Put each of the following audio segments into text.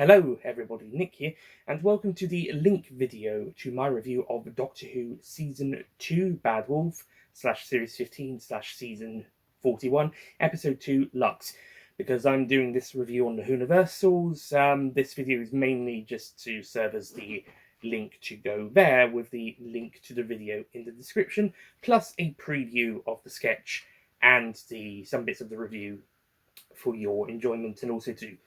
Hello everybody, Nick here, and welcome to the link video to my review of Doctor Who Season 2 Bad Wolf / Series 15 / Season 41, Episode 2 Lux. Because I'm doing this review on the Whoniversals, this video is mainly just to serve as the link to go there, with the link to the video in the description, plus a preview of the sketch and some bits of the review for your enjoyment, and also to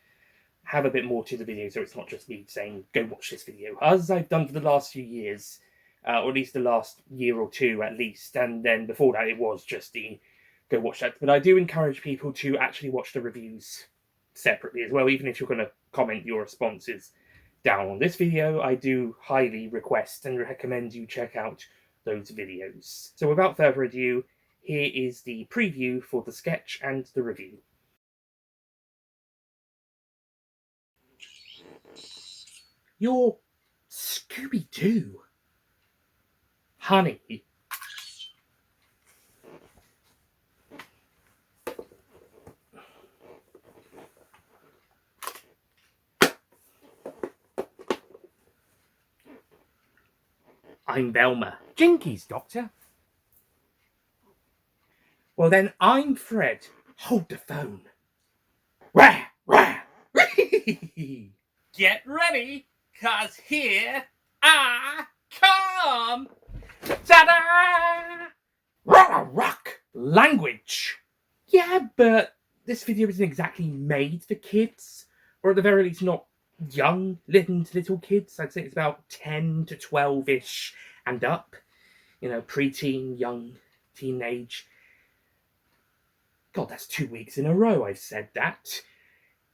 have a bit more to the video, so it's not just me saying, go watch this video, as I've done for the last few years, or at least the last year or two at least, and then before that it was just the go watch that. But I do encourage people to actually watch the reviews separately as well, even if you're going to comment your responses down on this video. I do highly request and recommend you check out those videos. So without further ado, here is the preview for the sketch and the review. You're Scooby-Doo, honey. I'm Velma. Jinkies, Doctor. Well then, I'm Fred. Hold the phone. Rah, rah, get ready, 'cause here I come. Ta-da! Rock language. Yeah, but this video isn't exactly made for kids, or at the very least not young little kids. I'd say it's about 10 to 12-ish and up. You know, preteen, young, teenage. God, that's 2 weeks in a row I've said that.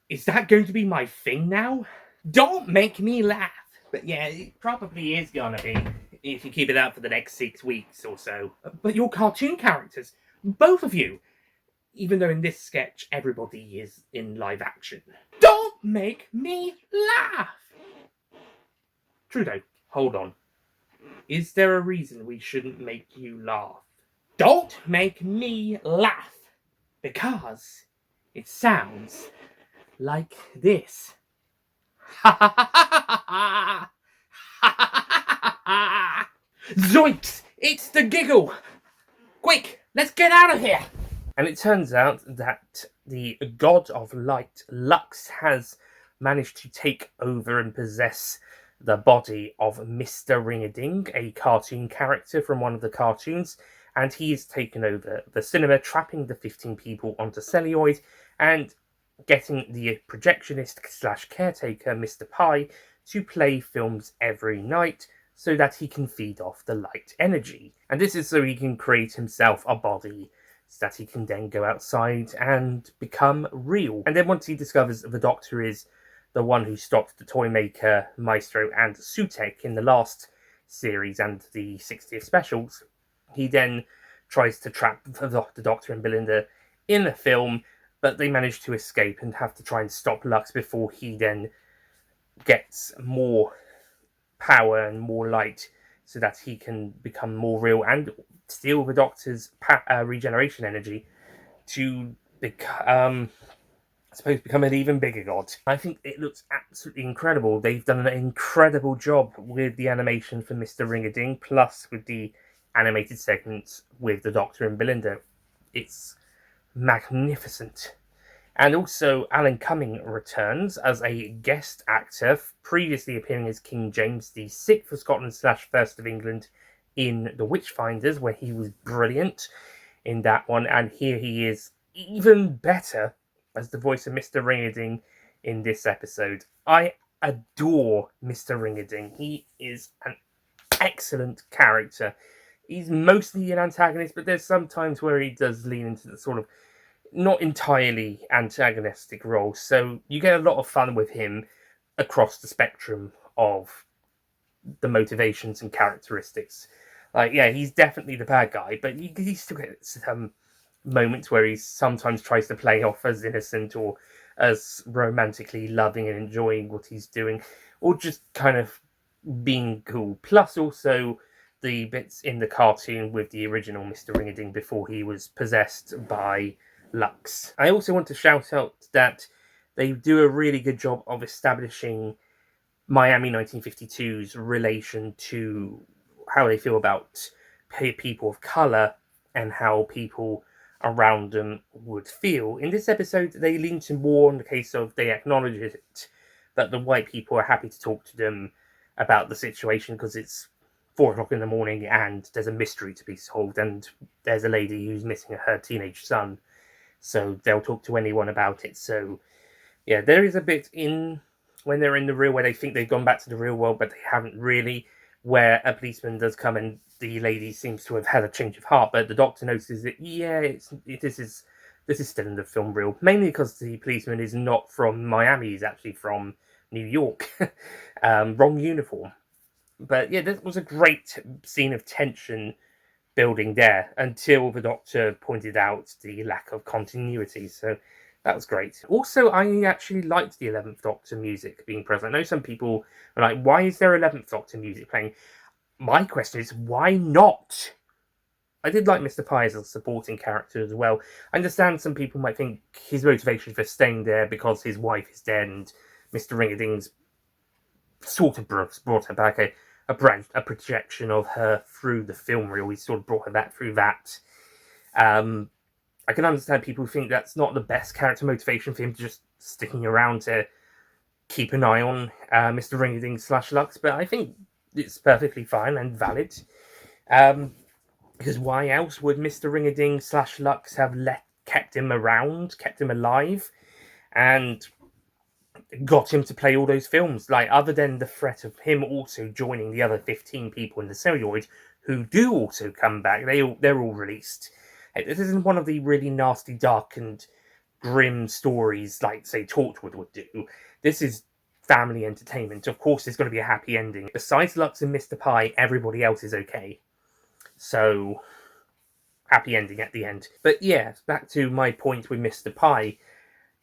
Is that going to be my thing now? Don't make me laugh. But yeah, it probably is gonna be, if you keep it up for the next 6 weeks or so. But your cartoon characters, both of you, even though in this sketch everybody is in live action. Don't make me laugh! Trudeau, hold on. Is there a reason we shouldn't make you laugh? Don't make me laugh! Because it sounds like this. Ha ha ha ha ha ha ha! Zoinks! It's the giggle! Quick, let's get out of here! And it turns out that the god of light, Lux, has managed to take over and possess the body of Mr. Ring-a-Ding, a cartoon character from one of the cartoons, and he has taken over the cinema, trapping the 15 people onto celluloid and getting the projectionist / caretaker, Mr. Pie, to play films every night so that he can feed off the light energy. And this is so he can create himself a body so that he can then go outside and become real. And then once he discovers the Doctor is the one who stopped the Toymaker, Maestro and Sutek in the last series and the 60th specials, he then tries to trap the Doctor and Belinda in the film, but they manage to escape and have to try and stop Lux before he then gets more power and more light so that he can become more real and steal the Doctor's regeneration energy to become an even bigger god. I think it looks absolutely incredible. They've done an incredible job with the animation for Mr. Ring-a-Ding, plus with the animated segments with the Doctor and Belinda. It's magnificent. And also, Alan Cumming returns as a guest actor, previously appearing as King James VI for Scotland / First of England in The Witchfinders, where he was brilliant in that one. And here he is even better as the voice of Mr. Ring-a-Ding in this episode. I adore Mr. Ring-a-Ding. He is an excellent character. He's mostly an antagonist, but there's some times where he does lean into the sort of not entirely antagonistic role. So you get a lot of fun with him across the spectrum of the motivations and characteristics. Like, yeah, he's definitely the bad guy, but he still gets moments where he sometimes tries to play off as innocent or as romantically loving and enjoying what he's doing, or just kind of being cool. Plus also the bits in the cartoon with the original Mr. Ring-a-Ding before he was possessed by Lux. I also want to shout out that they do a really good job of establishing Miami 1952's relation to how they feel about people of color and how people around them would feel. In this episode, they lean to more on the case of they acknowledge it, that the white people are happy to talk to them about the situation because it's 4 o'clock in the morning and there's a mystery to be solved, and there's a lady who's missing her teenage son, so they'll talk to anyone about it. So yeah, there is a bit in when they're in the real where they think they've gone back to the real world, but they haven't really. Where a policeman does come and the lady seems to have had a change of heart, but the doctor notices that this is still in the film reel, mainly because the policeman is not from Miami; he's actually from New York. Wrong uniform. But yeah, this was a great scene of tension building there until the Doctor pointed out the lack of continuity. So that was great. Also, I actually liked the 11th Doctor music being present. I know some people are like, why is there 11th Doctor music playing? My question is, why not? I did like Mr. Pye as a supporting character as well. I understand some people might think his motivation for staying there because his wife is dead and Mr. Ringading's sort of brought her back a projection of her through the film reel. He sort of brought her back through that. I can understand people who think that's not the best character motivation for him to just sticking around to keep an eye on Mr. Ringading / Lux, but I think it's perfectly fine and valid. Because why else would Mr. Ringading / Lux have kept him around, kept him alive, and got him to play all those films? Like, other than the threat of him also joining the other 15 people in the celluloid who do also come back, they're all released. This isn't one of the really nasty, dark, and grim stories like, say, Torchwood would do. This is family entertainment. Of course, there's going to be a happy ending. Besides Lux and Mr. Pye, everybody else is okay. So, happy ending at the end. But yeah, back to my point with Mr. Pye.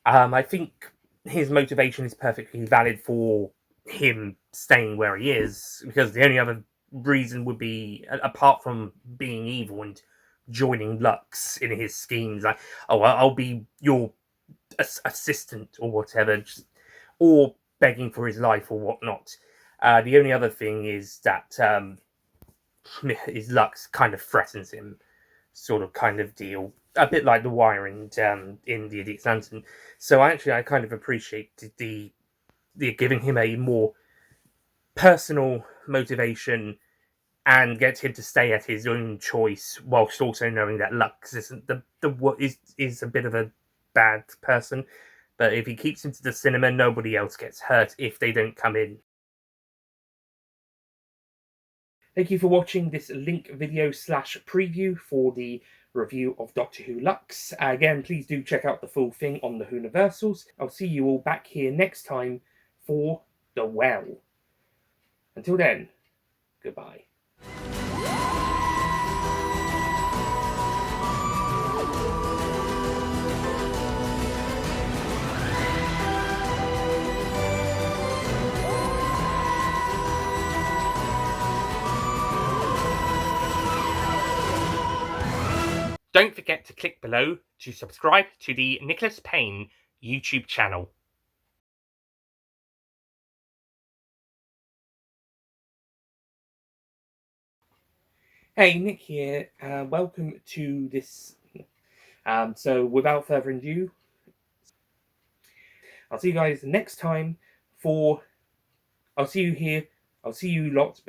I think his motivation is perfectly valid for him staying where he is, because the only other reason would be, apart from being evil and joining Lux in his schemes, like, oh, I'll be your assistant or whatever, or begging for his life or whatnot. The only other thing is that his Lux kind of threatens him, sort of kind of deal, a bit like the Wire and in the Idiot's Lantern. So I kind of appreciate the giving him a more personal motivation and get him to stay at his own choice, whilst also knowing that Lux isn't is a bit of a bad person. But if he keeps him to the cinema, nobody else gets hurt if they don't come in. Thank you for watching this link video / preview for the review of Doctor Who Lux. Again, please do check out the full thing on the Whoniversals. I'll see you all back here next time for The Well. Until then, goodbye. Don't forget to click below to subscribe to the Nicholas Payne YouTube channel. Hey, Nick here. Welcome to this. So, without further ado, I'll see you guys next time for. I'll see you here. I'll see you lots.